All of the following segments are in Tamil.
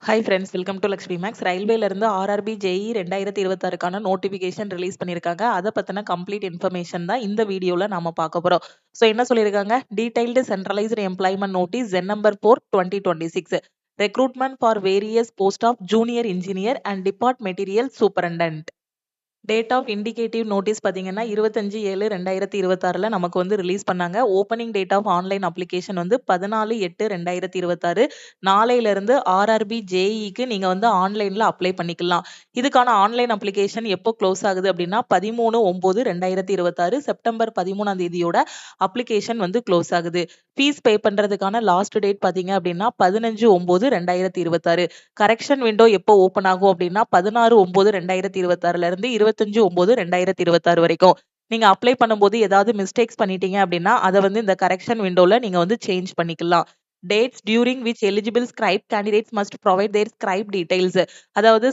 Hi friends, welcome to Lakshmi maths. ரயில்வேல இருந்து ஆர்ஆர்பி ஜேஇ 2026க்கான நோட்டிஃபிகேஷன் ரிலீஸ் பண்ணியிருக்காங்க. அதை பத்தின கம்ப்ளீட் இன்ஃபர்மேஷன் தான் இந்த வீடியோல நாம பார்க்க போறோம். ஸோ என்ன சொல்லியிருக்காங்க? Detailed centralised employment notice CEN number 4 2026 recruitment for various post of junior engineer and depot material superintendent. Date of indicative notice பார்த்தீங்கன்னா 25/7/2026 நமக்கு வந்து ரிலீஸ் பண்ணாங்க. Opening date of online application வந்து 14/8/2026. நாளையிலிருந்து ஆர்ஆர்பி ஜேஇக்கு நீங்க வந்து ஆன்லைன்ல அப்ளை பண்ணிக்கலாம். இதுக்கான ஆன்லைன் அப்ளிகேஷன் எப்போ க்ளோஸ் ஆகுது அப்படின்னா 13/9/2026 செப்டம்பர் 13ஆம் தேதியோட அப்ளிகேஷன் வந்து க்ளோஸ் ஆகுது. ஃபீஸ் பே பண்றதுக்கான லாஸ்ட் டேட் பார்த்தீங்க அப்படின்னா 15/9/2026. கரெக்ஷன் விண்டோ எப்போ ஓப்பன் ஆகும் அப்படின்னா 16/9/2026 இருந்து 25/9/2026 வரைக்கும். நீங்க அப்ளை பண்ணும்போது ஏதாவது மிஸ்டேக்ஸ் பண்ணிட்டீங்க அப்படின்னா அதை வந்து இந்த கரெக்ஷன் விண்டோல நீங்க வந்து சேஞ்ச் பண்ணிக்கலாம். Dates during which eligible scribe candidates must provide their scribe details. அதாவது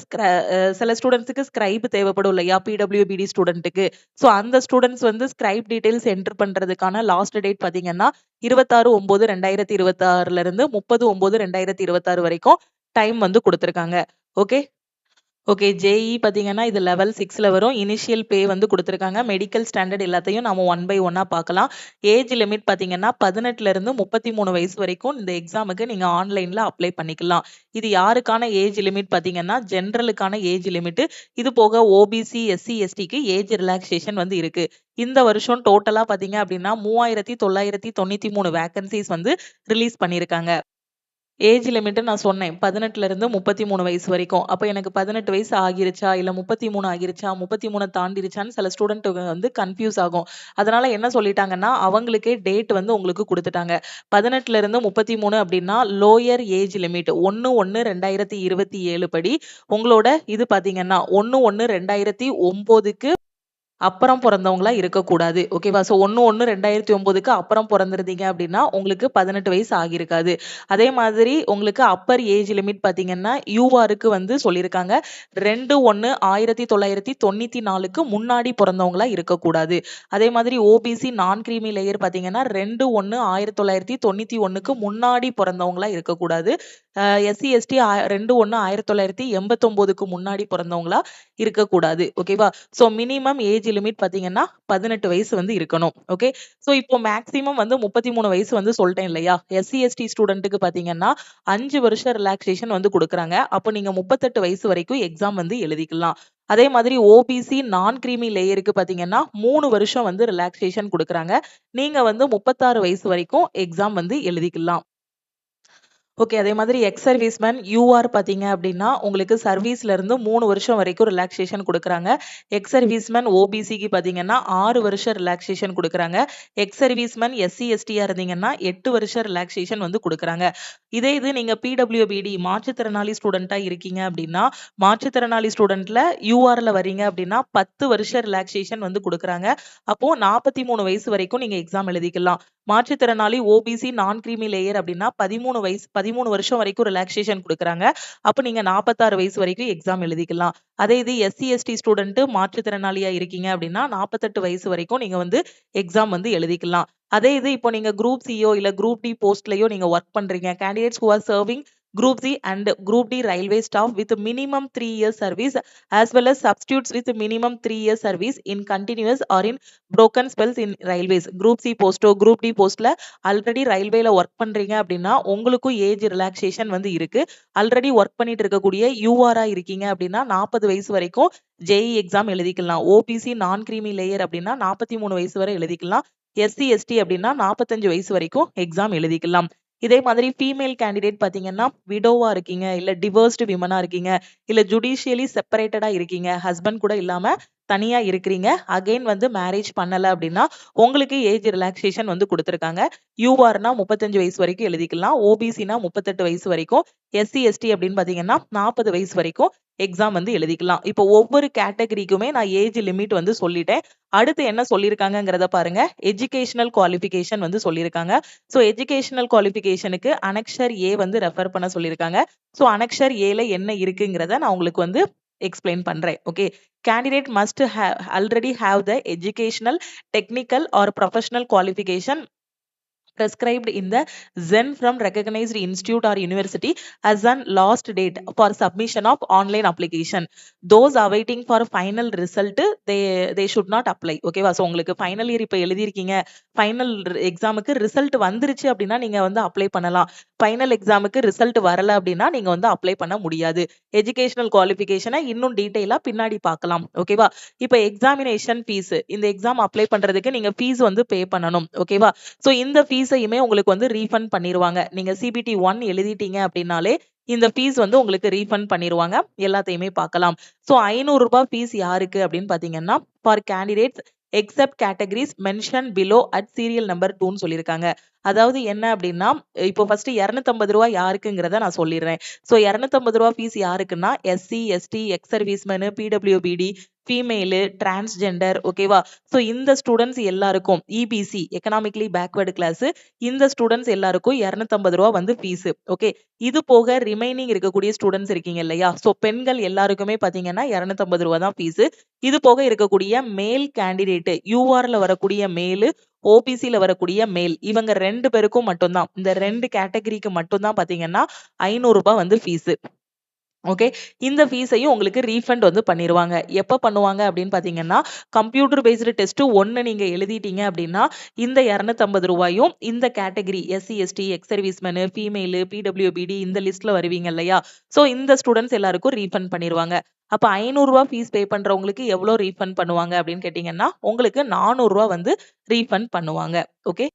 சில ஸ்டூடெண்ட்ஸுக்கு ஸ்கிரைப் தேவைப்படும் இல்லையா, பிடபிள்யூபிடி ஸ்டூடெண்ட்டுக்கு. ஸோ அந்த ஸ்டூடெண்ட்ஸ் வந்து ஸ்கிரைப் டீடைல்ஸ் என்டர் பண்றதுக்கான லாஸ்ட் டேட் பார்த்தீங்கன்னா 26/9/2026 இருந்து 30/9/2026 வரைக்கும் டைம் வந்து கொடுத்துருக்காங்க. Okay okay. ஜேஇ பார்த்தீங்கன்னா இது லெவல் 6ல வரும். இனிஷியல் பே வந்து குடுத்துருக்காங்க. மெடிக்கல் ஸ்டாண்டர்ட் எல்லாத்தையும் நாம ஒன் பை ஒன்னா பார்க்கலாம். ஏஜ் லிமிட் பார்த்தீங்கன்னா 18ல இருந்து 33 வயசு வரைக்கும் இந்த எக்ஸாமுக்கு நீங்க ஆன்லைன்ல அப்ளை பண்ணிக்கலாம். இது யாருக்கான ஏஜ் லிமிட் பார்த்தீங்கன்னா ஜெனரலுக்கான ஏஜ் லிமிட். இது போக ஓபிசி, எஸ்சி, எஸ்டிக்கு ஏஜ் ரிலாக்சேஷன் வந்து இருக்கு. இந்த வருஷம் டோட்டலா பார்த்தீங்க அப்படின்னா 3993 வேகன்சிஸ் வந்து ரிலீஸ் பண்ணியிருக்காங்க. ஏஜ் லிமிட் நான் சொன்னேன். 18ல இருந்து 33 வயசு வரைக்கும். அப்ப எனக்கு 18 வயசு ஆகிருச்சா? இல்ல 33 ஆகிருச்சா? 33 தாண்டிருச்சான்னு சில ஸ்டூடெண்ட்டுக்கு வந்து கன்ஃப்யூஸ் ஆகும். அதனால என்ன சொல்லிட்டாங்கன்னா, அவங்களுக்கே டேட் வந்து உங்களுக்கு குடுத்துட்டாங்க. 18ல இருந்து 33 அப்படின்னா லோயர் ஏஜ் லிமிட் 1/1/2027 படி உங்களோட இது பார்த்தீங்கன்னா 1/1/2009க்கு அப்புறம் பொறந்தவங்களா இருக்கக்கூடாது. ஓகேவா? ஸோ 1/1/2009க்கு அப்புறம் பொறந்திருந்தீங்க அப்படின்னா, உங்களுக்கு 18 வயசு ஆகியிருக்காது. அதே மாதிரி உங்களுக்கு அப்பர் ஏஜ் லிமிட் பார்த்தீங்கன்னா, யூஆருக்கு வந்து சொல்லியிருக்காங்க. 2/1/1994க்கு முன்னாடி பொறந்தவங்களா இருக்கக்கூடாது. அதே மாதிரி ஓபிசி நான் கிரீமி லேயர் பார்த்தீங்கன்னா, 2/1/1991க்கு முன்னாடி பொறந்தவங்களா இருக்கக்கூடாது. எஸ்சி, எஸ்டி 2/1/1989க்கு முன்னாடி பொறந்தவங்களா இருக்கக்கூடாது. ஓகேவா? ஸோ மினிமம் ஏஜ் லிமிட் பார்த்தீங்கன்னா 18 வயசு வந்து இருக்கணும். ஓகே. ஸோ இப்போ மேக்ஸிமம் வந்து 33 வயசு வந்து சொல்ட்டேன் இல்லையா? எஸ்சி, எஸ்டி ஸ்டூடெண்ட்டுக்கு பார்த்தீங்கன்னா 5 வருஷம் ரிலாக்சேஷன் வந்து குடுக்குறாங்க. அப்போ நீங்க 38 வயசு வரைக்கும் எக்ஸாம் வந்து எழுதிக்கலாம். அதே மாதிரி ஓபிசி நான் கிரீமி லேயருக்கு பார்த்தீங்கன்னா 3 வருஷம் வந்து ரிலாக்சேஷன் குடுக்குறாங்க. நீங்க வந்து 36 வயசு வரைக்கும் எக்ஸாம் வந்து எழுதிக்கலாம். ஓகே. அதே மாதிரி எக்ஸ் சர்வீஸ்மேன் யூஆர் பார்த்தீங்க அப்படின்னா, உங்களுக்கு சர்வீஸ்ல இருந்து 3 வருஷம் வரைக்கும் ரிலாக்சேஷன் குடுக்குறாங்க. எக்ஸ் சர்வீஸ்மேன் ஓபிசிக்கு பார்த்தீங்கன்னா 6 வருஷம் ரிலாக்சேஷன் குடுக்குறாங்க. எக்ஸ் சர்வீஸ்மேன் எஸ்சி, எஸ்டியா இருந்தீங்கன்னா 8 வருஷம் ரிலாக்சேஷன் வந்து குடுக்குறாங்க. இதே இது நீங்க பிடபிள்யூபிடி மாற்றுத்திறனாளி ஸ்டூடெண்ட்டா இருக்கீங்க அப்படின்னா, மாற்றுத்திறனாளி ஸ்டூடெண்ட்ல யூஆர்ல வரீங்க அப்படின்னா 10 வருஷம் ரிலாக்சேஷன் வந்து குடுக்குறாங்க. அப்போ 43 வயசு வரைக்கும் நீங்க எக்ஸாம் எழுதிக்கலாம். மாற்றுத்திறனாளி ஓபிசி நான் கிரீமி லேயர் அப்படின்னா 13 வருஷம் வரைக்கும் ரிலாக்சேஷன் குடுக்குறாங்க. அப்ப நீங்க 46 வயசு வரைக்கும் எக்ஸாம் எழுதிக்கலாம். அதே இது எஸ்சி, எஸ்டி ஸ்டூடெண்ட் மாற்றுத்திறனாளியா இருக்கீங்க அப்படின்னா 48 வயசு வரைக்கும் நீங்க வந்து எக்ஸாம் வந்து எழுதிக்கலாம். அதே இது இப்போ நீங்க குரூப் சியோ இல்ல குரூப் டி போஸ்ட்லயோ நீங்க ஒர்க் பண்றீங்க. Candidates who are serving Group C and Group D railway staff with minimum 3 years service as well as substitutes with minimum 3 years service in continuous or in broken spells in railways. Group C posto Group D போஸ்ட்ல ஆல்ரெடி ரயில்வேல ஒர்க் பண்றீங்க அப்படின்னா உங்களுக்கும் ஏஜ் ரிலாக்சேஷன் வந்து இருக்கு. ஆல்ரெடி ஒர்க் பண்ணிட்டு இருக்கக்கூடிய யூஆரா இருக்கீங்க அப்படின்னா 40 வயசு வரைக்கும் ஜேஇ எக்ஸாம் எழுதிக்கலாம். ஓபிசி நான் கிரீமி லேயர் அப்படின்னா 43 வயசு வரை எழுதிக்கலாம். எஸ்சி, எஸ்டி அப்படின்னா 45 வயசு வரைக்கும் எக்ஸாம் எழுதிக்கலாம். இதே மாதிரி ஃபீமேல் கேண்டிடேட் பார்த்தீங்கன்னா, விடோவா இருக்கீங்க, இல்ல டிவோர்ஸ்டு விமனா இருக்கீங்க, இல்ல ஜுடிஷியலி செப்பரேட்டடா இருக்கீங்க, ஹஸ்பண்ட் கூட இல்லாம தனியா இருக்கிறீங்க, அகைன் வந்து மேரேஜ் பண்ணல அப்படின்னா, உங்களுக்கு ஏஜ் ரிலாக்சேஷன் வந்து குடுத்துருக்காங்க. யூஆர்னா 35 வயசு வரைக்கும் எழுதிக்கலாம். ஓபிசினா 38 வயசு வரைக்கும். எஸ்சி, எஸ்டி அப்படின்னு பார்த்தீங்கன்னா 40 வயசு வரைக்கும் எக்ஸாம் வந்து எழுதிக்கலாம். இப்போ ஒவ்வொரு கேட்டகரிக்குமே நான் ஏஜ் லிமிட் வந்து சொல்லிட்டேன். அடுத்து என்ன சொல்லியிருக்காங்கங்கிறத பாருங்க. எஜுகேஷனல் குவாலிஃபிகேஷன் வந்து சொல்லியிருக்காங்க. ஸோ எஜுகேஷனல் குவாலிஃபிகேஷனுக்கு அனெக்ஷர் ஏ வந்து ரெஃபர் பண்ண சொல்லியிருக்காங்க. ஸோ அனெக்ஷர் ஏல என்ன இருக்குங்கிறத நான் உங்களுக்கு வந்து எக்ஸ்பிளைன் பண்றேன். Okay. Candidate must already have the educational, technical or professional qualification prescribed in the Zen from recognized institute or university as an last date for submission of online application. Those awaiting for final result, they should not apply. ஓகேவா? ஸோ உங்களுக்கு ஃபைனல் இயர் இப்போ எழுதியிருக்கீங்க, ஃபைனல் எக்ஸாமுக்கு ரிசல்ட் வந்துருச்சு அப்படின்னா நீங்க வந்து அப்ளை பண்ணலாம். ஃபைனல் எக்ஸாமுக்கு ரிசல்ட் வரல அப்படின்னா நீங்க வந்து அப்ளை பண்ண முடியாது. எஜுகேஷனல் குவாலிஃபிகேஷனை இன்னும் டீட்டெயிலா பின்னாடி பார்க்கலாம். ஓகேவா? இப்போ எக்ஸாமினேஷன் ஃபீஸ், இந்த எக்ஸாம் அப்ளை பண்றதுக்கு நீங்க ஃபீஸ் வந்து பே பண்ணணும். ஓகேவா? ஸோ இந்த ஃபீஸையுமே உங்களுக்கு வந்து ரீஃபண்ட் பண்ணிடுவாங்க. நீங்க சிபிடி 1 எழுதிட்டீங்க அப்படின்னாலே இந்த ஃபீஸ் வந்து உங்களுக்கு ரீஃபண்ட் பண்ணிடுவாங்க. எல்லாத்தையுமே பார்க்கலாம். ஸோ ரூ. 500 ஃபீஸ் யாருக்கு அப்படின்னு பாத்தீங்கன்னா for candidates except categories mention below at serial number 2ன்னு சொல்லியிருக்காங்க. அதாவது என்ன அப்படின்னா இப்போ ஃபர்ஸ்ட் ரூ. 250 யாருக்குங்கிறத நான் சொல்லிடுறேன். ஸோ ரூ. 250 ஃபீஸ் யாருக்குன்னா SC, ST, ex servicemen, PWBD, female, transgender. ஓகேவா? ஸோ இந்த ஸ்டூடெண்ட்ஸ் எல்லாருக்கும் இபிசி எக்கனாமிக்கலி பேக்வர்டு கிளாஸ், இந்த ஸ்டூடெண்ட்ஸ் எல்லாருக்கும் ரூ. 250 வந்து ஃபீஸ். ஓகே, இது போக ரிமைனிங் இருக்கக்கூடிய ஸ்டூடெண்ட்ஸ் இருக்கீங்க இல்லையா? ஸோ பெண்கள் எல்லாருக்குமே பாத்தீங்கன்னா ரூ. 250 தான் ஃபீஸ். இது போக இருக்கக்கூடிய மேல் கேண்டிடேட், யூஆர்ல வரக்கூடிய மேலு, ஓபிசில வரக்கூடிய மேல், இவங்க 2 பேருக்கும் மட்டும்தான், இந்த 2 கேட்டகரிக்கு மட்டும்தான் பாத்தீங்கன்னா ரூ. 500 வந்து ஃபீஸ். ஓகே, இந்த ஃபீஸையும் உங்களுக்கு ரீஃபண்ட் வந்து பண்ணிடுவாங்க. எப்போ பண்ணுவாங்க அப்படின்னு பார்த்தீங்கன்னா கம்ப்யூட்டர் பேஸ்டு டெஸ்ட் 1 நீங்க எழுதிட்டீங்க அப்படின்னா இந்த ரூ. 250 இந்த category SC, ST, ex servicemen, female, PWBD இந்த லிஸ்ட்ல வருவீங்க இல்லையா? ஸோ இந்த ஸ்டூடெண்ட்ஸ் எல்லாருக்கும் ரீஃபண்ட் பண்ணிடுவாங்க. அப்ப ரூ. 500 ஃபீஸ் பே பண்றவங்களுக்கு எவ்வளோ ரீஃபண்ட் பண்ணுவாங்க அப்படின்னு கேட்டீங்கன்னா உங்களுக்கு ரூ. 400 வந்து ரீஃபண்ட் பண்ணுவாங்க. ஓகே,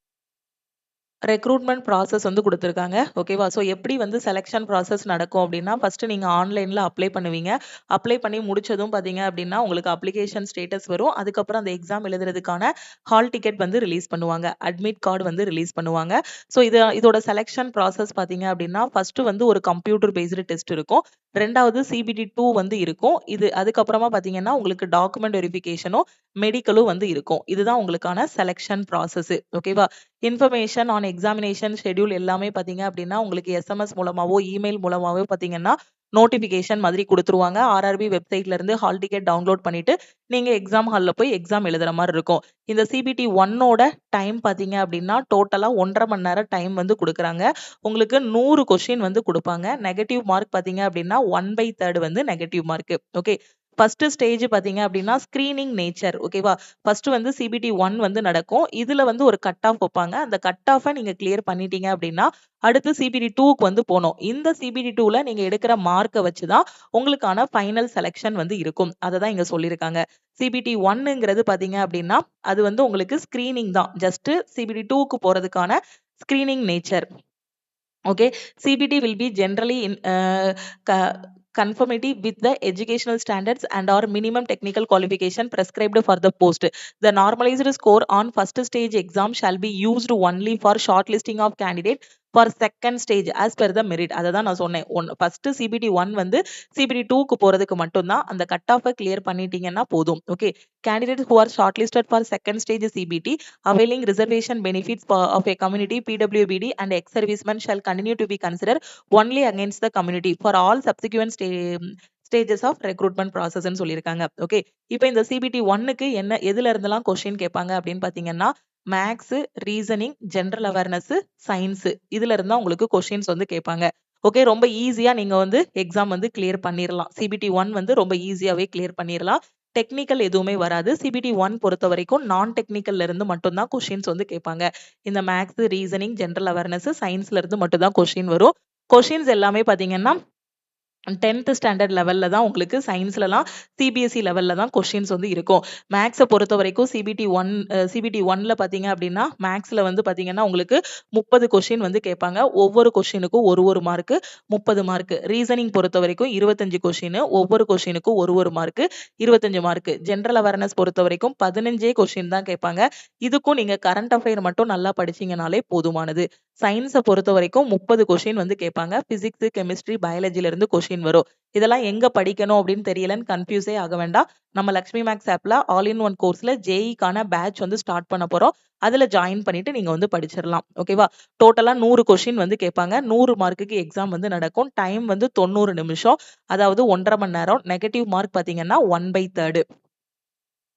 ரெக்ரூட்மெண்ட் ப்ராசஸ் வந்து குடுத்துருக்காங்க. ஓகேவா? ஸோ எப்படி வந்து செலக்ஷன் ப்ராசஸ் நடக்கும் அப்படின்னா, ஃபர்ஸ்ட் நீங்க ஆன்லைன்ல அப்ளை பண்ணுவீங்க. அப்ளை பண்ணி முடிச்சதும் பார்த்தீங்க அப்படின்னா, உங்களுக்கு அப்ளிகேஷன் ஸ்டேட்டஸ் வரும். அதுக்கப்புறம் அந்த எக்ஸாம் எழுதுறதுக்கான ஹால் டிக்கெட் வந்து ரிலீஸ் பண்ணுவாங்க. அட்மிட் கார்டு வந்து ரிலீஸ் பண்ணுவாங்க. ஸோ இதோட செலக்ஷன் ப்ராசஸ் பார்த்தீங்க அப்படின்னா, ஃபர்ஸ்ட் வந்து ஒரு கம்ப்யூட்டர் பேஸ்டு டெஸ்ட் இருக்கும். 2வது சிபிடி 2 வந்து இருக்கும். அதுக்கப்புறமா பார்த்தீங்கன்னா, உங்களுக்கு டாக்குமெண்ட் வெரிஃபிகேஷனும், மெடிக்கலும் வந்து இருக்கும். இதுதான் உங்களுக்கான செலக்ஷன் ப்ராசஸ். ஓகேவா? இன்ஃபர்மேஷன் ஆன் எக்ஸாமினேஷன் ஷெட்யூல் எல்லாமே பாத்தீங்க அப்படின்னா உங்களுக்கு எஸ்எம்எஸ் மூலமாவோ இமெயில் மூலமாவோ பாத்தீங்கன்னா நோட்டிபிகேஷன் மாதிரி கொடுத்துருவாங்க. ஆர்ஆர்பி வெப்சைட்ல இருந்து ஹால் டிக்கெட் டவுன்லோட் பண்ணிட்டு நீங்க எக்ஸாம் ஹால்ல போய் எக்ஸாம் எழுதுற மாதிரி இருக்கும். இந்த சிபிடி 1ஓட டைம் பாத்தீங்க அப்படின்னா டோட்டலா 1.5 மணி நேரம் டைம் வந்து கொடுக்குறாங்க. உங்களுக்கு 100 கொஸ்டின் வந்து கொடுப்பாங்க. நெகட்டிவ் மார்க் பாத்தீங்க அப்படின்னா 1/3 வந்து negative mark. Okay, first stage பாத்தீங்க அப்படின்னா ஸ்கிரீனிங் நேச்சர். ஓகேவா? ஃபர்ஸ்ட் வந்து சிபிடி 1 வந்து நடக்கும். இதுல வந்து ஒரு கட் ஆஃப் வைப்பாங்க. அந்த கட் ஆஃபை நீங்க கிளியர் பண்ணிட்டீங்க அப்படின்னா அடுத்து சிபிடி 2க்கு வந்து போனோம். இந்த சிபிடி 2ல நீங்க எடுக்கிற மார்க்கை வச்சுதான் உங்களுக்கான ஃபைனல் செலக்ஷன் வந்து இருக்கும். அதை தான் இங்க சொல்லியிருக்காங்க. சிபிடி 1ங்கிறது பாத்தீங்க அப்படின்னா அது வந்து உங்களுக்கு ஸ்கிரீனிங் தான். ஜஸ்ட் சிபிடி 2க்கு போறதுக்கான screening nature. Okay, CBT will be generally in conformity with the educational standards and or minimum technical qualification prescribed for the post. The normalized score on first stage exam shall be used only for shortlisting of candidate for second stage as per the merit. அததான் நான் சொன்னேன். ஃபர்ஸ்ட் சிபிடி 1 வந்து சிபிடி 2க்கு போறதுக்கு மட்டும்தான். அந்த கட் ஆஃபை கிளியர் பண்ணிட்டீங்கன்னா போதும். Okay, candidates who are shortlisted for second stage CBT availing reservation benefits of a community PWBD and ex-servicemen shall continue to be considered only against the community for all subsequent stages of recruitment process ன்னு சொல்லியிருக்காங்க. ஓகே, இப்போ இந்த சிபிடி 1க்கு என்ன எதுல இருந்தெல்லாம் கொஸ்டின் கேட்பாங்க அப்படின்னு பாத்தீங்கன்னா maths, reasoning, general awareness, science இதுல இருந்தா உங்களுக்கு கொஸ்டின்ஸ் வந்து கேட்பாங்க. ஓகே, ரொம்ப ஈஸியா நீங்க வந்து எக்ஸாம் வந்து கிளியர் பண்ணிடலாம். சிபிடி 1 வந்து ரொம்ப ஈஸியாவே கிளியர் பண்ணிடலாம். டெக்னிக்கல் எதுவுமே வராது. சிபிடி 1 பொறுத்த வரைக்கும் நான் டெக்னிக்கல்ல இருந்து மட்டும்தான் கொஸ்டின்ஸ் வந்து கேட்பாங்க. இந்த மேக்ஸ், ரீசனிங், ஜெனரல் அவேர்னஸ், சயின்ஸ்ல இருந்து மட்டும்தான் கொஸ்டின் வரும். கொஸ்டின்ஸ் எல்லாமே பாத்தீங்கன்னா 10th ஸ்டாண்டர்ட் லெவல்ல தான் உங்களுக்கு சயின்ஸ்லலாம் சிபிஎஸ்இ லெவல்ல தான் கொஸ்டின்ஸ் வந்து இருக்கும். மேக்ஸை பொறுத்த வரைக்கும் சிபிடி 1ல பாத்தீங்க அப்படின்னா மேக்ஸ்ல வந்து பாத்தீங்கன்னா உங்களுக்கு 30 கொஸ்டின் வந்து கேட்பாங்க. ஒவ்வொரு கொஸ்டினுக்கும் ஒரு மார்க், 30 மார்க். ரீசனிங் பொறுத்த வரைக்கும் 25 கொஸ்டின், ஒவ்வொரு கொஸ்டினுக்கும் ஒரு மார்க், 25 மார்க். ஜெனரல் அவேர்னஸ் பொறுத்த வரைக்கும் 15 கொஸ்டின் தான் கேட்பாங்க. இதுக்கும் நீங்க கரண்ட் அஃபேர் மட்டும் நல்லா படிச்சீங்கனாலே போதுமானது. சயின்ஸை பொறுத்த வரைக்கும் 30 கொஸ்டின் வந்து கேட்பாங்க. பிசிக்ஸ், கெமிஸ்ட்ரி, பயாலஜில இருந்து கொஸ்டின் வரும். இதெல்லாம் எங்க படிக்கணும் அப்படின்னு தெரியலன்னு கன்ஃபியூஸே ஆக வேண்டாம். நம்ம லக்ஷ்மி மேக்ஸ் ஆப்ல ஆல் இன் ஒன் கோர்ஸ்ல ஜேஇக்கான பேட்ச் வந்து ஸ்டார்ட் பண்ண போறோம். அதுல ஜாயின் பண்ணிட்டு நீங்க வந்து படிச்சிடலாம். ஓகேவா? டோட்டலா 100 கொஸ்டின் வந்து கேட்பாங்க. 100 மார்க்குக்கு எக்ஸாம் வந்து நடக்கும். டைம் வந்து 90 நிமிஷம், அதாவது 1.5 மணி நேரம். நெகட்டிவ் மார்க் பாத்தீங்கன்னா 1/3.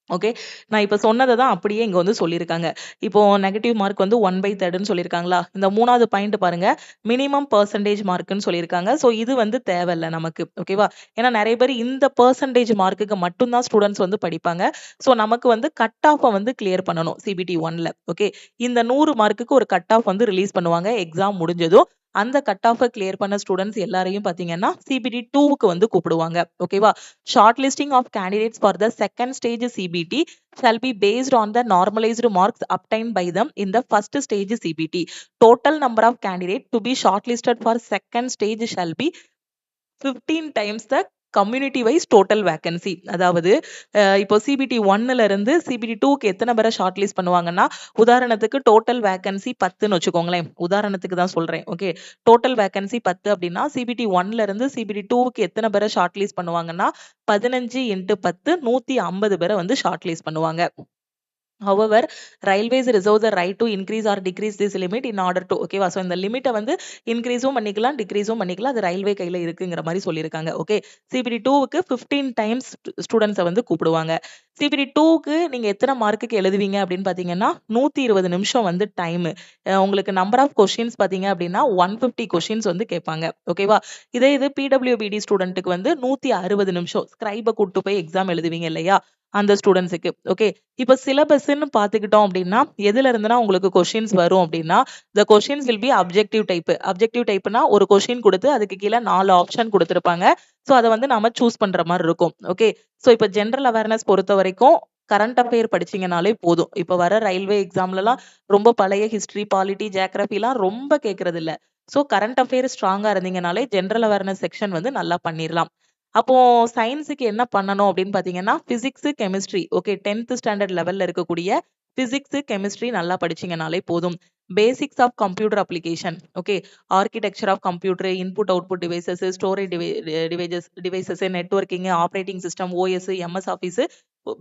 ஓகே. நான் இப்ப சொன்னத தான் அப்படியே இங்க வந்து சொல்லியிருக்காங்க. இப்போ நெகட்டிவ் மார்க் வந்து 1/3ன்னு சொல்லியிருக்காங்களா? இந்த 3வது பாயிண்ட் பாருங்க. மினிமம் பெர்சன்டேஜ் மார்க்ன்னு சொல்லியிருக்காங்க. ஸோ இது வந்து தேவையில்ல நமக்கு. ஓகேவா? ஏன்னா நெறைய பேர் இந்த பெர்சன்டேஜ் மார்க்குக்கு மட்டும் தான் ஸ்டூடண்ட்ஸ் வந்து படிப்பாங்க. ஸோ நமக்கு வந்து கட் ஆஃப வந்து கிளியர் பண்ணணும். சிபிடி 1ல. ஓகே. இந்த 100 மார்க்குக்கு ஒரு கட் ஆஃப் வந்து ரிலீஸ் பண்ணுவாங்க. எக்ஸாம் முடிஞ்சதும். அந்த கட் ஆஃப கிளியர் பண்ண ஸ்டூடண்ட்ஸ் எல்லாரையும் பார்த்தீங்கன்னா, சிபிடி 2க்கு வந்து கூப்பிடுவாங்க. ஓகேவா? Shortlisting of candidates for the second stage CBT shall be based on the normalized marks obtained by them in the first stage CBT. Total number of candidates to be shortlisted for second stage shall be 15 times the community wise total vacancy. அதாவது இப்போ சிபிடி 1ல இருந்து சிபிடி 2க்கு எத்தனை பேரை ஷார்ட் லிஸ்ட் பண்ணுவாங்கன்னா, உதாரணத்துக்கு டோட்டல் வேக்கன்சி 10ன்னு வச்சுக்கோங்களேன். உதாரணத்துக்கு தான் சொல்றேன். ஓகே. டோட்டல் வேக்கன்சி 10 அப்படின்னா, சிபிடி 1ல இருந்து சிபிடி 2க்கு எத்தனை பேரை ஷார்ட் லிஸ்ட் பண்ணுவாங்கன்னா, 15 × 10 150 பேரை வந்து ஷார்ட் லிஸ்ட் பண்ணுவாங்க. However, railways reserve the right to increase or decrease this limit in order to ஓகேவா? ஸோ இந்த லிமிட்ட வந்து இன்க்ரீஸும் பண்ணிக்கலாம், டிக்ரீஸும் பண்ணிக்கலாம். அது ரயில்வே கையில இருக்குங்கிற மாரி சொல்லியிருக்காங்க. ஓகே. சிபிடி 2க்கு 15 டைம்ஸ் ஸ்டூடண்ட்ஸ வந்து கூப்பிடுவாங்க. சிபிடி 2க்கு நீங்க எத்தனை மார்க்குக்கு எழுதுவீங்க அப்படின்னு பார்த்தீங்கன்னா, 120 நிமிஷம் வந்து டைமு. உங்களுக்கு நம்பர் ஆஃப் கொஸ்டின்ஸ் பார்த்தீங்க அப்படின்னா, 150 கொஸ்டின்ஸ் வந்து கேட்பாங்க. ஓகேவா? இதே இது பிடபிள்யூபிடி ஸ்டூடண்ட்டுக்கு வந்து 160 நிமிஷம். ஸ்கிரைப கூட்டு போய் எக்ஸாம் எழுதுவீங்க இல்லையா? அந்த ஸ்டூடண்ட்ஸுக்கு. ஓகே. இப்ப சிலபஸ்ன்னு பார்த்துக்கிட்டோம் அப்படின்னா, எதுல இருந்துனா உங்களுக்கு கொஸ்டின்ஸ் வரும் அப்படின்னா, the questions will be objective type. Objective டைப்னா ஒரு கொஸ்டின் குடுத்து அதுக்கு கீழ 4 ஆப்ஷன் குடுத்திருப்பாங்க. சோ அத வந்து நாம சூஸ் பண்ற மாரி இருக்கும். ஓகே. சோ இப்ப ஜெனரல் அவேர்னஸ் பொறுத்தவரைக்கும் கரண்ட் அஃபேர் படிச்சீங்கனாலே போதும். இப்ப வர ரயில்வே எக்ஸாம்லலாம் ரொம்ப பழைய ஹிஸ்டரி, பாலிட்டி, ஜியோகிராஃபிலாம் ரொம்ப கேட்கறது இல்ல. சோ கரண்ட் அஃபேர் ஸ்ட்ராங்கா இருந்தீங்கனாலே ஜெனரல் அவேர்னஸ் செக்ஷன் வந்து நல்லா பண்ணிரலாம். அப்போ சயின்ஸுக்கு என்ன பண்ணணும் அப்படின்னு பார்த்தீங்கன்னா, physics, chemistry okay 10th standard லெவல்ல இருக்கக்கூடிய பிசிக்ஸ், கெமிஸ்ட்ரி நல்லா படிச்சீங்கனாலே போதும். Basics of computer application okay architecture of computer, input output devices, storage devices, networking, operating system, OS, MS office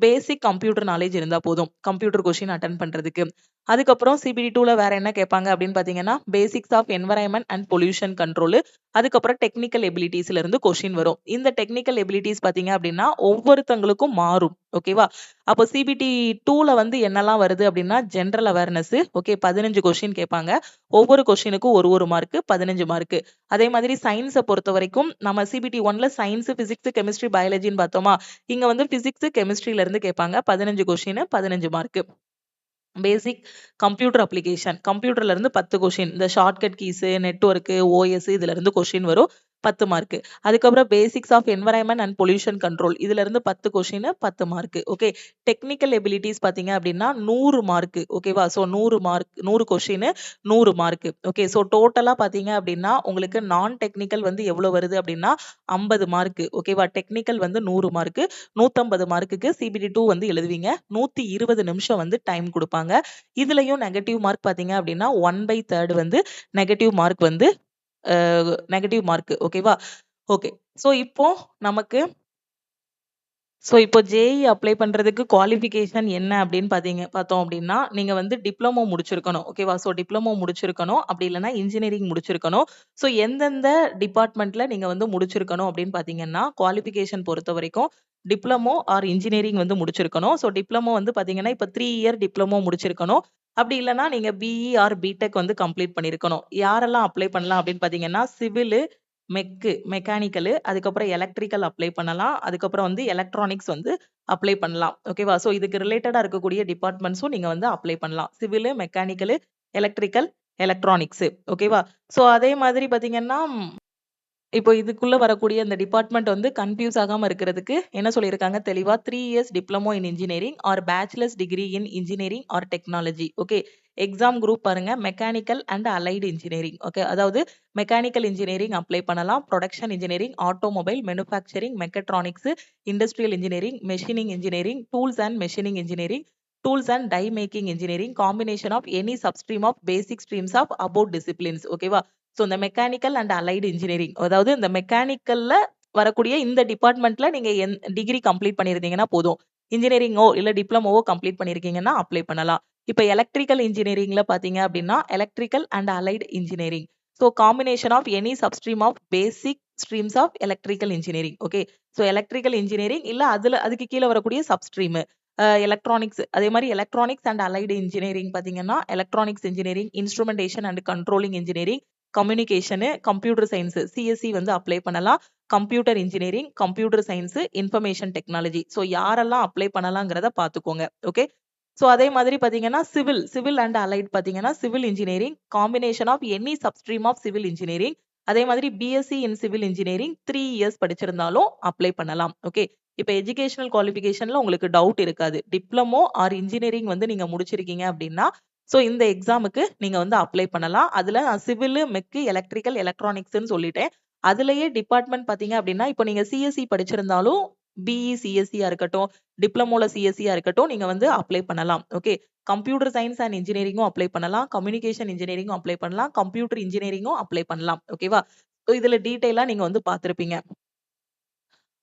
basic computer knowledge இருந்தா போதும். கம்ப்யூட்டர் கொஸ்டின் அட்டெண்ட் பண்றதுக்கு. அதுக்கப்புறம் சிபிடி 2ல வேற என்ன கேட்பாங்க அப்படின்னு பார்த்தீங்கன்னா, basics of environment and pollution control. அதுக்கப்புறம் டெக்னிக்கல் எபிலிட்டிஸ்ல இருந்து கொஸ்டின் வரும். இந்த டெக்னிக்கல் எபிலிட்டிஸ் பார்த்தீங்க அப்படின்னா, ஒவ்வொருத்தங்களுக்கும் மாறும். ஓகேவா? அப்போ சிபிடி 2ல வந்து என்னலாம் வருது அப்படின்னா, ஜெனரல் அவேர்னஸ் ஓகே 15 கொஸ்டின் கேட்பாங்க. ஒவ்வொரு கொஸ்டினுக்கும் ஒரு மார்க் 15 மார்க். அதே மாதிரி சயின்ஸ பொறுத்தவரைக்கும் நம்ம சிபிடி 1ல சயின்ஸ், பிசிக்ஸ், கெமிஸ்ட்ரி, பயாலஜின்னு பார்த்தோமா, இங்க வந்து பிசிக்ஸ், கெமிஸ்ட்ரில இருந்து கேட்பாங்க. 15 question 15 mark. Basic computer application. கம்ப்யூட்டர்ல இருந்து 10 கொஸ்டின். இந்த ஷார்ட்கட் கீஸ், நெட்வொர்க், ஓஎஸ் இதுல இருந்து கொஸ்டின் வரும். 10 மார்க். அதுக்கப்புறம் basics of environment and pollution control. இதுல இருந்து 10 question 10 mark. Okay. Technical abilities பாத்தீங்க அப்படின்னா 100 மார்க். ஓகேவா? So 100 mark 100 question 100 mark. Okay. So டோட்டலா பாத்தீங்க அப்படின்னா உங்களுக்கு நான் டெக்னிக்கல் வந்து எவ்வளவு வருது அப்படின்னா 50 மார்க். ஓகேவா? டெக்னிக்கல் வந்து 100 மார்க். 150 மார்க்குக்கு சிபிடி 2 வந்து எழுதுவீங்க. 120 நிமிஷம் வந்து டைம் குடுப்பாங்க. இதுலயும் நெகட்டிவ் மார்க் பார்த்தீங்க அப்படின்னா 1/3 வந்து நெகட்டிவ் மார்க் வந்து நெகட்டிவ் மார்க் ஓகேவா? ஓகே. சோ இப்போ நமக்கு இப்போ ஜேஇ அப்ளை பண்றதுக்கு குவாலிஃபிகேஷன் என்ன அப்படின்னு பார்த்தோம் அப்படின்னா, நீங்க வந்து டிப்ளமோ முடிச்சிருக்கணும். ஓகேவா? டிப்ளமோ முடிச்சிருக்கணும். அப்படி இல்லன்னா இன்ஜினியரிங் முடிச்சிருக்கணும். எந்தெந்த டிபார்ட்மெண்ட்ல நீங்க வந்து முடிச்சிருக்கணும் அப்படின்னு பார்த்தீங்கன்னா, குவாலிஃபிகேஷன் பொறுத்தவரைக்கும் டிப்ளமோ ஆர் இன்ஜினியரிங் வந்து முடிச்சிருக்கணும். டிப்ளமோ வந்து பார்த்தீங்கன்னா, இப்ப 3 இயர் டிப்ளமோ முடிச்சிருக்கணும். அப்படி இல்லன்னா நீங்க பிஇ ஆர் பிடெக் வந்து கம்ப்ளீட் பண்ணியிருக்கணும். யாரெல்லாம் அப்ளை பண்ணலாம் அப்படின்னு பார்த்தீங்கன்னா, சிவிலு, மெக்கானிக்கலு, அதுக்கப்புறம் எலக்ட்ரிக்கல் அப்ளை பண்ணலாம். அதுக்கப்புறம் வந்து எலக்ட்ரானிக்ஸ் வந்து அப்ளை பண்ணலாம். ஓகேவா? இதுக்கு ரிலேட்டடா இருக்கக்கூடிய டிபார்ட்மெண்ட்ஸும் நீங்க வந்து அப்ளை பண்ணலாம். Civil, mechanical, electrical, electronics. ஓகேவா? அதே மாதிரி பார்த்தீங்கன்னா இப்போ இதுக்குள்ள வரக்கூடிய அந்த டிபார்ட்மெண்ட் வந்து கன்ஃப்யூஸ் ஆகாம இருக்கிறதுக்கு என்ன சொல்லியிருக்காங்க தெளிவா 3 years diploma in engineering or bachelors degree in engineering or technology. Okay. Exam group பாருங்க mechanical and allied engineering. Okay. அதாவது மெக்கானிக்கல் இன்ஜினியரிங் அப்ளை பண்ணலாம். Production engineering, automobile, manufacturing, mechatronics, industrial engineering, machining engineering, tools and machining engineering, tools and die making engineering, combination of any substream of basic streams of above disciplines. ஓகேவா? இந்த மெக்கானிக்கல் அண்ட் அலைடு இன்ஜினியரிங் அதாவது இந்த மெக்கானிக்கல்ல வரக்கூடிய இந்த டிபார்ட்மெண்ட்ல நீங்க டிகிரி கம்ப்ளீட் பண்ணியிருந்தீங்கன்னா போதும். இன்ஜினியரிங்கோ இல்ல டிப்ளமோவோ கம்ப்ளீட் பண்ணியிருக்கீங்கன்னா அப்ளை பண்ணலாம். இப்ப எலக்ட்ரிக்கல் இன்ஜினியரிங்ல பாத்தீங்க அப்படின்னா electrical and allied engineering. Combination of any substream of basic streams of electrical engineering. Okay. Electrical engineering இல்ல அதுக்கு கீழ வரக்கூடிய சப்ஸ்ட்ரீம். எலக்ட்ரானிக்ஸ் அதே மாதிரி எலக்ட்ரானிக்ஸ் அண்ட் அலைடு இன்ஜினியரிங் பார்த்தீங்கன்னா electronics engineering, instrumentation and controlling engineering, communication, computer science CSC வந்து அப்ளை பண்ணலாம். Computer engineering, computer science, information technology. So யாரெல்லாம் அப்ளை பண்ணலாங்கிறத பார்த்துக்கோங்க. ஓகே. ஸோ அதே மாதிரி பார்த்தீங்கன்னா சிவில் அண்ட் அலைட் பார்த்தீங்கன்னா civil engineering, combination of any substream of civil engineering. அதே மாதிரி BSc in civil engineering 3 years படிச்சிருந்தாலும் அப்ளை பண்ணலாம். ஓகே. இப்போ எஜுகேஷனல் குவாலிஃபிகேஷன்ல உங்களுக்கு டவுட் இருக்காது. டிப்ளமோ ஆர் இன்ஜினியரிங் வந்து நீங்க முடிச்சிருக்கீங்க அப்படின்னா ஸோ இந்த எக்ஸாமுக்கு நீங்க வந்து அப்ளை பண்ணலாம். அதுல சிவில், மெக்கு, எலக்ட்ரிக்கல், எலக்ட்ரானிக்ஸ்ன்னு சொல்லிட்டேன். அதுலயே டிபார்ட்மெண்ட் பாத்தீங்க அப்படின்னா இப்போ நீங்க சிஎஸ்சி படிச்சிருந்தாலும் பிஇ சிஎஸ்சியா இருக்கட்டும், டிப்ளமோல சிஎஸ்சியா இருக்கட்டும், நீங்க வந்து அப்ளை பண்ணலாம். ஓகே. கம்ப்யூட்டர் சயின்ஸ் அண்ட் இன்ஜினியரிங்கும் அப்ளை பண்ணலாம், கம்யூனிகேஷன் இன்ஜினியரிங்கும் அப்ளை பண்ணலாம், கம்ப்யூட்டர் இன்ஜினியரிங்கும் அப்ளை பண்ணலாம். ஓகேவா? இதுல டீடைலா நீங்க வந்து பார்த்திருப்பீங்க.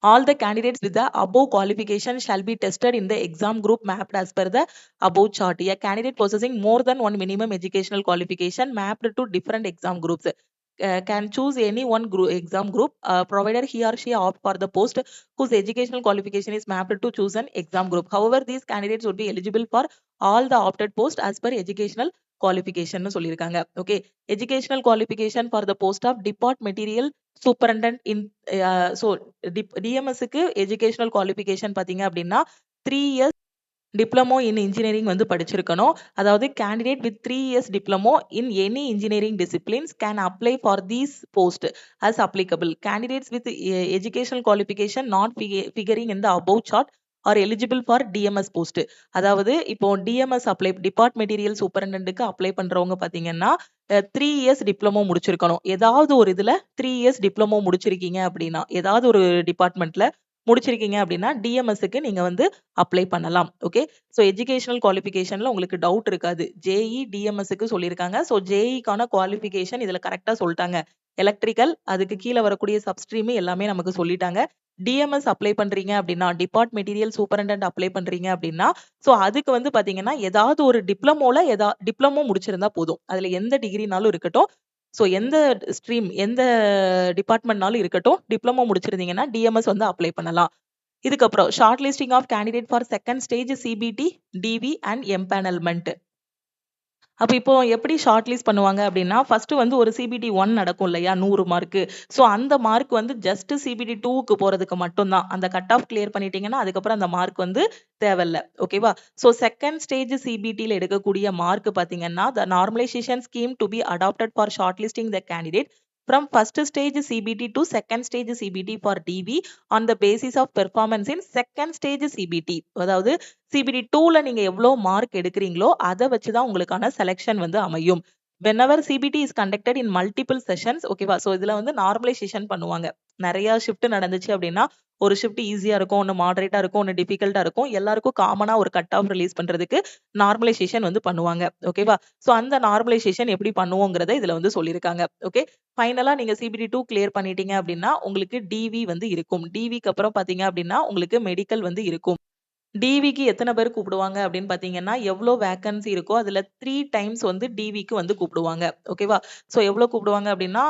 All the candidates with the above qualification shall be tested in the exam group mapped as per the above chart. A candidate possessing more than one minimum educational qualification mapped to different exam groups can choose any one exam group provided he or she opt for the post whose educational qualification is mapped to choose an exam group. However, these candidates would be eligible for all the opted post as per educational qualification னு சொல்லியிருக்காங்க. Okay. Educational qualification for the post of depart material superintendent in so டிஎம்எஸ்க்கு எஜுகேஷனல் குவாலிஃபிகேஷன் பாத்தீங்க அப்படின்னா 3 இயர்ஸ் டிப்ளமோ இன் இன்ஜினியரிங் வந்து படிச்சிருக்கணும். அதாவது candidate with 3 years diploma in any engineering disciplines can apply for these post as applicable. Candidates with educational qualification not figuring in the above chart are eligible for DMS post. அதாவது இப்போ டிஎம்எஸ் அப்ளை டிபார்ட் மெட்டீரியல் சூப்பரண்டன்ட்டுக்கு அப்ளை பண்றவங்க பாத்தீங்கன்னா 3 இயர்ஸ் டிப்ளமோ முடிச்சிருக்கணும். ஏதாவது ஒரு இதுல 3 இயர்ஸ் டிப்ளமோ முடிச்சிருக்கீங்க அப்படின்னா ஏதாவது ஒரு டிபார்ட்மெண்ட்ல முடிச்சிருக்கீங்க அப்படின்னா டிஎம்எஸ்க்கு நீங்க வந்து அப்ளை பண்ணலாம். ஓகே. ஸோ எஜுகேஷனல் குவாலிஃபிகேஷன்ல உங்களுக்கு டவுட் இருக்காது. ஜேஇ டிஎம்எஸ்க்கு சொல்லியிருக்காங்க. ஸோ ஜேஇக்கான குவாலிஃபிகேஷன் இதுல கரெக்டா சொல்லிட்டாங்க. எலக்ட்ரிக்கல் அதுக்கு கீழே வரக்கூடிய சப்ஸ்ட்ரீம் எல்லாமே நமக்கு சொல்லிட்டாங்க. டிஎம்எஸ் அப்ளை பண்றீங்க அப்படின்னா டிபார்ட் மெட்டீரியல் சூப்பரண்டன்ட் அப்ளை பண்றீங்க அப்படின்னா ஸோ அதுக்கு வந்து பாத்தீங்கன்னா ஏதாவது ஒரு டிப்ளமோ முடிச்சிருந்தா போதும். அதுல எந்த டிகிரினாலும் இருக்கட்டும். ஸோ எந்த ஸ்ட்ரீம் எந்த டிபார்ட்மெண்ட்னாலும் இருக்கட்டும், டிப்ளமோ முடிச்சிருந்தீங்கன்னா டிஎம்எஸ் வந்து அப்ளை பண்ணலாம். இதுக்கப்புறம் short listing of candidate for second stage CBT, DV and empanelment. அப்ப இப்போ எப்படி ஷார்ட் லிஸ்ட் பண்ணுவாங்க அப்படின்னா ஃபர்ஸ்ட் வந்து ஒரு சிபிடி 1 நடக்கும் இல்லையா 100 மார்க்கு. ஸோ அந்த மார்க் வந்து ஜஸ்ட் சிபிடி 2க்கு போறதுக்கு மட்டும்தான். அந்த கட் ஆஃப் கிளியர் பண்ணிட்டீங்கன்னா அதுக்கப்புறம் அந்த மார்க் வந்து தேவையில்ல. ஓகேவா? ஸோ செகண்ட் ஸ்டேஜ் சிபிடியில் எடுக்கக்கூடிய மார்க் பார்த்தீங்கன்னா the normalisation scheme to be adopted for short listing the candidate from first stage CBT to second stage CBT for DV on the basis of performance in second stage CBT. அதாவது CBT 2ல நீங்க எவ்வளவு மார்க் எடுக்கிறீங்களோ அதை வச்சுதான் உங்களுக்கான செலெக்ஷன் வந்து அமையும். whenever CBT is conducted in multiple sessions. ஓகேவா? ஸோ இதுல வந்து நார்மலைசேஷன் பண்ணுவாங்க. நிறைய ஷிஃப்ட் நடந்துச்சு அப்படின்னா ஒரு ஷிஃப்ட் ஈஸியா இருக்கும், ஒன்னு மாடரேட்டா இருக்கும், ஒன்னு டிஃபிகல்ட்டா இருக்கும். எல்லாருக்கும் காமனா ஒரு கட் ஆஃப் ரிலீஸ் பண்றதுக்கு நார்மலைசேஷன் வந்து பண்ணுவாங்க. ஓகேவா? ஸோ அந்த நார்மலைசேஷன் எப்படி பண்ணுவோங்கிறத இதுல வந்து சொல்லியிருக்காங்க. ஓகே. ஃபைனலா நீங்க சிபிடி 2 கிளியர் பண்ணிட்டீங்க அப்படின்னா உங்களுக்கு டிவி வந்து இருக்கும். டிவிக்கு அப்புறம் பாத்தீங்க அப்படின்னா உங்களுக்கு மெடிக்கல் வந்து இருக்கும். டிவிக்கு எத்தனை பேர் கூப்பிடுவாங்க அப்படின்னு பாத்தீங்கன்னா எவ்வளவு வேகன்சி இருக்கோ அதுல 3 டைம்ஸ் வந்து டிவிக்கு வந்து கூப்பிடுவாங்க. ஓகேவா? சோ எவ்வளவு கூப்பிடுவாங்க அப்படின்னா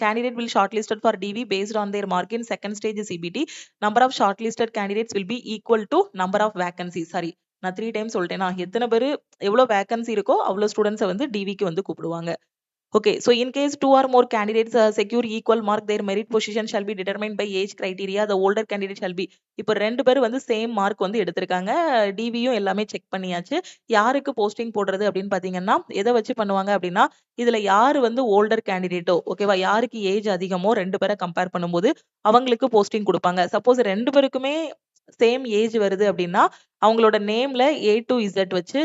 candidate will shortlisted for DV based on their mark in second stage CBT. Number of shortlisted candidates will be equal to number of vacancy. Sorry, நான் 3 டைம்ஸ் சொல்லிட்டேன்னா எத்தனை பேர் எவ்வளவு வேகன்சி இருக்கோ அவ்வளவு ஸ்டூடெண்ட்ஸை வந்து டிவிக்கு வந்து கூப்பிடுவாங்க. Okay, so in case 2 or more candidates secure equal mark, their merit position shall be determined by age criteria. The older candidate shall be. இப்போ 2 பேர் வந்து சேம் மார்க் வந்து எடுத்திருக்காங்க. டிவியும் எல்லாமே செக் பண்ணியாச்சு. யாருக்கு போஸ்டிங் போடுறது அப்படின்னு பாத்தீங்கன்னா எதை வச்சு பண்ணுவாங்க அப்படின்னா இதுல யாரு வந்து ஓல்டர் கேண்டிடேட்டோ ஓகேவா, யாருக்கு ஏஜ் அதிகமோ 2 பேரை கம்பேர் பண்ணும்போது அவங்களுக்கு போஸ்டிங் கொடுப்பாங்க. சப்போஸ் 2 பேருக்குமே சேம் ஏஜ் வருது அப்படின்னா அவங்களோட நேம்ல A to Z வச்சு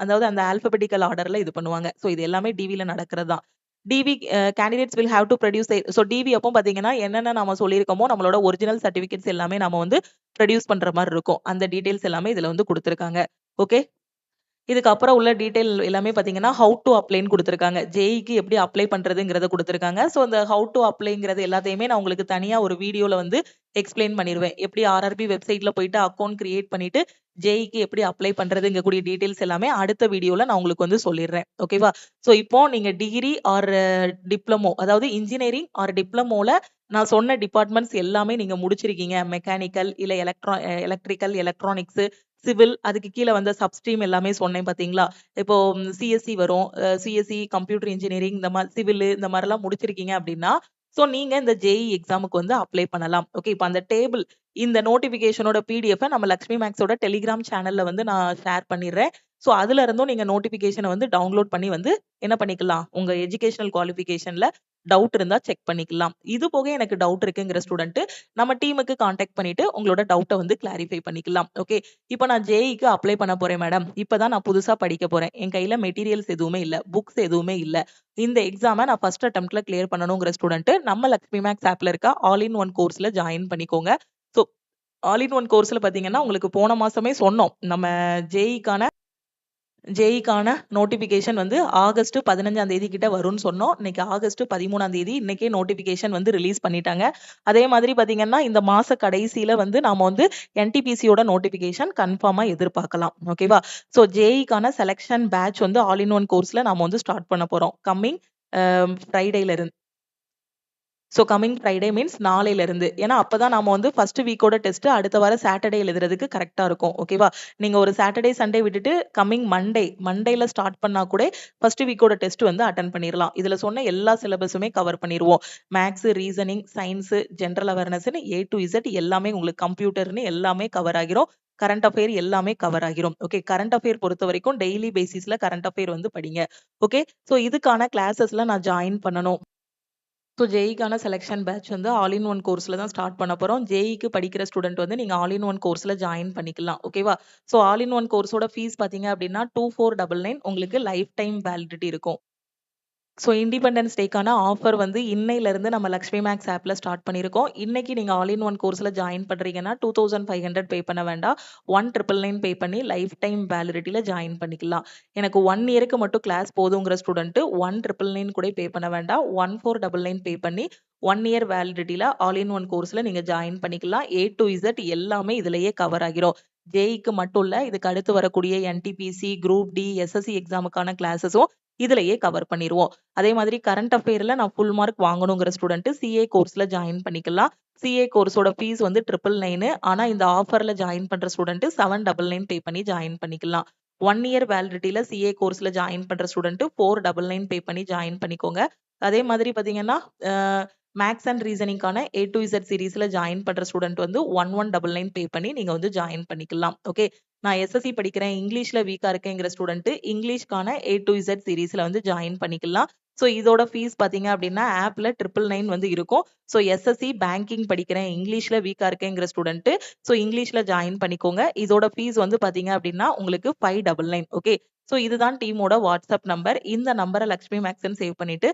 அதாவது அந்த ஆல்பபெட்டிக்கல் ஆர்டர்ல இது பண்ணுவாங்க. சோ இது எல்லாமே டிவில நடக்கிறதா. TV candidates will have to produce. So TV அப்போ பாத்தீங்கன்னா என்னென்ன நம்ம சொல்லியிருக்கோமோ நம்மளோட ஒரிஜினல் சர்டிபிகேட்ஸ் எல்லாமே நம்ம வந்து ப்ரொடியூஸ் பண்ற மாதிரி இருக்கும். அந்த டீடைல்ஸ் எல்லாமே இதுல வந்து கொடுத்துருக்காங்க. ஓகே. இதுக்கு அப்புறம் உள்ள டீடைல் எல்லாமே பாத்தீங்கன்னா ஹவு டு அப்ளைன்னு கொடுத்துருக்காங்க. ஜேஇக்கு எப்படி அப்ளை பண்றதுங்கிறத கொடுத்துருக்காங்க. ஸோ இந்த ஹவு டு அப்ளைங்கிறது எல்லாத்தையுமே நான் உங்களுக்கு தனியா ஒரு வீடியோல வந்து எக்ஸ்பிளைன் பண்ணிடுவேன். எப்படி ஆர்ஆர்பி வெப்சைட்ல போயிட்டு அக்கௌண்ட் கிரியேட் பண்ணிட்டு ஜேஇக்கு எப்படி அப்ளை பண்றதுங்க கூடிய டீடைல்ஸ் எல்லாமே அடுத்த வீடியோல நான் உங்களுக்கு வந்து சொல்லிடுறேன். ஓகேவா? ஸோ இப்போ நீங்க டிகிரி ஆர் டிப்ளமோ அதாவது இன்ஜினியரிங் ஆர் டிப்ளமோல நான் சொன்ன டிபார்ட்மெண்ட்ஸ் எல்லாமே நீங்க முடிச்சிருக்கீங்க. மெக்கானிக்கல் இல்ல எலக்ட்ரிக்கல், எலக்ட்ரானிக்ஸ், சிவில் அதுக்கு கீழ வந்த சப்ஸ்ட்ரீம் எல்லாமே சொன்னேன் பார்த்தீங்களா? இப்போ சிஎஸ்சி வரும். சிஎஸ்சி, கம்ப்யூட்டர் இன்ஜினியரிங் இந்த மாரி சிவில் இந்த மாரிலாம் முடிச்சிருக்கீங்க அப்டின்னா, சோ நீங்க இந்த ஜேஇ எக்ஸாமுக்கு வந்து அப்ளை பண்ணலாம். ஓகே. இப்ப அந்த டேபிள் இந்த நோட்டிஃபிகேஷனோட பிடிஎஃப் நம்ம லக்ஷ்மி மேக்ஸோட டெலிகிராம் சேனல்ல வந்து நான் ஷேர் பண்ணிடுறேன். சோ அதுல இருந்தும் நீங்க நோட்டிஃபிகேஷன வந்து டவுன்லோட் பண்ணி வந்து என்ன பண்ணிக்கலாம்? உங்க எஜுகேஷனல் குவாலிஃபிகேஷன்ல டவுட் இருந்தா செக் பண்ணிக்கலாம். இது போக எனக்கு டவுட் இருக்குங்கிற ஸ்டூடண்ட் நம்ம டீமுக்கு கான்டாக்ட் பண்ணிட்டு உங்களோட டவுட்ட வந்து கிளாரிஃபை பண்ணிக்கலாம். ஓகே. இப்ப நான் ஜேஇக்கு அப்ளை பண்ண போறேன் மேடம். இப்பதான் நான் புதுசா படிக்க போறேன். என் கையில மெட்டீரியல்ஸ் எதுவுமே இல்ல. புக்ஸ் எதுவுமே இல்ல. இந்த எக்ஸாம நான் ஃபர்ஸ்ட் அட்டெம்ப்ட்ல கிளியர் பண்ணணுங்கிற ஸ்டூடண்ட் நம்ம லக்ஷ்மி மேக்ஸ் ஆப்ல இருக்க ஆல் இன் ஒன் கோர்ஸ்ல ஜாயின் பண்ணிக்கோங்க. சோ ஆல் இன் ஒன் கோர்ஸ்ல பாத்தீங்கன்னா, உங்களுக்கு போன மாசமே சொன்னோம். நம்ம ஜேஇக்கான நோட்டிஃபிகேஷன் வந்து ஆகஸ்ட் 15ஆம் தேதி கிட்ட வரும்னு சொன்னோம். இன்னைக்கு ஆகஸ்ட் 13ஆம் தேதி. இன்னைக்கே நோட்டிஃபிகேஷன் வந்து ரிலீஸ் பண்ணிட்டாங்க. அதே மாதிரி பாத்தீங்கன்னா, இந்த மாச கடைசியில வந்து நாம வந்து என்டிபிசியோட நோட்டிஃபிகேஷன் கன்ஃபார்மா எதிர்பார்க்கலாம். ஓகேவா? சோ ஜேஇக்கான செலக்ஷன் பேட்ச் வந்து ஆல் இன் ஒன் கோர்ஸ்ல நாம வந்து ஸ்டார்ட் பண்ண போறோம். கம்மிங் ஃப்ரைடேல இருந்து. கம்மிங் ஃப்ரைடே மீன்ஸ் நாளையில இருந்து. ஏன்னா, அப்பதான் நாம வந்து ஃபர்ஸ்ட் வீக்கோட டெஸ்ட் அடுத்த வாரம் சாட்டர்டே எழுதுறதுக்கு கரெக்ட்டா இருக்கும். ஓகேவா? நீங்க ஒரு சாட்டர்டே, சண்டே விட்டுட்டு கம்மிங் மண்டேல ஸ்டார்ட் பண்ணா கூட ஃபர்ஸ்ட் வீக்கோட டெஸ்ட் வந்து அட்டெண்ட் பண்ணிரலாம். இதுல சொன்ன எல்லா சிலபஸுமே கவர் பண்ணிருவோம். Maths, reasoning, science, general அவேர்னஸ்ன்னு A to Z எல்லாமே உங்களுக்கு கம்ப்யூட்டர்ன்னு எல்லாமே கவர் ஆகிரும். கரண்ட் அஃபேர் எல்லாமே கவர் ஆகிரும். ஓகே. கரண்ட் அஃபேர் பொறுத்தவரைக்கும் டெய்லி பேசிஸ்ல கரண்ட் அஃபேர் வந்து படிங்க. ஓகே. இதுக்கான கிளாஸஸ்ல நான் ஜாயின் பண்ணணும். ஜேஇக்கான செலக்ஷன் பேட்ச் வந்து ஆல் இன் ஒன் கோர்ஸ்ல தான் ஸ்டார்ட் பண்ண போறோம். ஜேஇக்கு படிக்கிற ஸ்டூடெண்ட் வந்து நீங்க ஆல் இன் ஒன் கோர்ஸ்ல ஜாயின் பண்ணிக்கலாம். ஓகேவா? ஆல் இன் ஒன் கோர்ஸோட ஃபீஸ் பார்த்தீங்க அப்டின்னா 2499 உங்களுக்கு லைஃப் டைம் வேலிடிட்டி இருக்கும். இண்டிபெண்டன்ஸ் டேக்கான ஆஃபர் வந்து இன்னையிலிருந்து நம்ம லக்ஷ்மி மேக்ஸ் ஆப்ல ஸ்டார்ட் பண்ணியிருக்கோம். இன்னைக்கு நீங்க ஆல் இன் ஒன் கோர்ஸ்ல ஜாயின் பண்றீங்கன்னா 2500 பே பண்ண வேண்டாம். 1999 பே பண்ணி லைஃப் டைம் வேலிடிட்டில ஜாயின் பண்ணிக்கலாம். எனக்கு 1 இயருக்கு மட்டும் கிளாஸ் போதுங்கிற ஸ்டூடெண்ட் 1999 கூட பே பண்ண வேண்டாம். 1499 பே பண்ணி 1 இயர் வேலிடிட்டில ஆல் இன் ஒன் கோர்ஸ்ல நீங்க ஜாயின் பண்ணிக்கலாம். ஏ டூ இசட் எல்லாமே இதுலயே கவர் ஆகிரும். ஜேஇக்கு மட்டும் இல்ல, இதுக்கு அடுத்து வரக்கூடிய என்டிபிசி, குரூப் டி, எஸ்எஸ்சி எக்ஸாமுக்கான கிளாஸஸும் இதுலயே கவர் பண்ணிருவோம். அதே மாதிரி கரண்ட் அஃபேர்ல நான் ஃபுல் மார்க் வாங்கணுங்கிற ஸ்டூடெண்ட் சிஏ கோர்ஸ்ல ஜாயின் பண்ணிக்கலாம். சிஏ கோர்ஸோட ஃபீஸ் வந்து 999. ஆனா இந்த ஆஃபர்ல ஜாயின் பண்ற ஸ்டூடெண்ட் 799 பே பண்ணி ஜாயின் பண்ணிக்கலாம். 1 இயர் வேலிடிட்டில சிஏ கோர்ஸ்ல ஜாயின் பண்ற ஸ்டூடெண்ட் 499 பே பண்ணி ஜாயின் பண்ணிக்கோங்க. அதே மாதிரி பாத்தீங்கன்னா, மேத்ஸ் அண்ட் ரீசனிங்கான ஏ டூ இசட் சீரிஸ்ல ஜாயின் பண்ற ஸ்டூடெண்ட் வந்து 1199 பே பண்ணி நீங்க வந்து ஜாயின் பண்ணிக்கலாம். ஓகே. நான் எஸ்எஸ்சி படிக்கிறேன், இங்கிலீஷ்ல வீக்கா இருக்கேங்கிற ஸ்டூடெண்ட் இங்கிலீஷ்க்கான ஏ டூ இசட் சீரிஸ்ல வந்து ஜாயின் பண்ணிக்கலாம். இதோட ஃபீஸ் பாத்தீங்க அப்டின்னா ஆப்ல 999 வந்து இருக்கும். எஸ்எஸ்சி பேங்கிங் படிக்கிறேன், இங்கிலீஷ்ல வீக்கா இருக்கேங்கிற ஸ்டூடெண்ட் இங்கிலீஷ்ல ஜாயின் பண்ணிக்கோங்க. இதோட ஃபீஸ் வந்து பாத்தீங்க அப்டின்னா உங்களுக்கு 599. ஓகே. இதுதான் டீமோட வாட்ஸ்அப் நம்பர். இந்த நம்பர லக்ஷ்மி மேக்ஸ்ன்னு சேவ் பண்ணிட்டு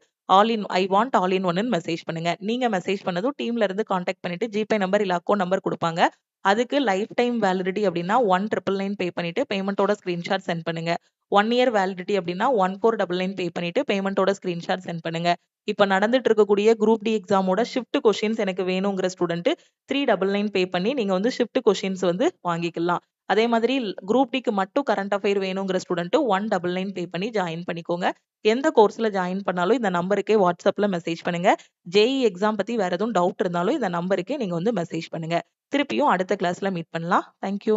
ஐ வாண்ட் ஆல் இன் ஒன்னு மெசேஜ் பண்ணுங்க. நீங்க மெசேஜ் பண்ணதும் டீம்ல இருந்து கான்டாக்ட் பண்ணிட்டு ஜிபே நம்பர் இல்ல அக்கவுண்ட் நம்பர் குடுப்பாங்க. அதுக்கு லைஃப் டைம் வேலிடிட்டி அப்டின்னா 1999 பே பண்ணிட்டு பேமெண்டோட ஸ்கிரீன்ஷாட் சென்ட் பண்ணுங்க. 1 இயர் வேலிடிட்டி அப்டின்னா 1499 பே பண்ணிட்டு பேமெண்டோட ஸ்கிரீன்ஷாட் சென்ட் பண்ணுங்க. இப்ப நடந்துட்டு இருக்கக்கூடிய குரூப் டி எக்ஸாமோட ஷிஃப்ட் கொஸ்டின்ஸ் எனக்கு வேணுங்கிற ஸ்டூடெண்ட் 399 பே பண்ணி நீங்க வந்து ஷிஃப்ட் கொஸ்டின்ஸ் வந்து வாங்கிக்கலாம். அதே மாதிரி குரூப் டிக்கு மட்டும் கரண்ட் அஃபேர் வேணுங்கிற ஸ்டூடெண்ட் 199 பே பண்ணி ஜாயின் பண்ணிக்கோங்க. எந்த கோர்ஸ்ல ஜாயின் பண்ணாலும் இந்த நம்பருக்கே வாட்ஸ்அப்ல மெசேஜ் பண்ணுங்க. ஜேஇ எக்ஸாம் பத்தி வேற எதுவும் டவுட் இருந்தாலும் இந்த நம்பருக்கே நீங்க வந்து மெசேஜ் பண்ணுங்க. திருப்பியும் அடுத்த கிளாஸ்ல மீட் பண்ணலாம். Thank you.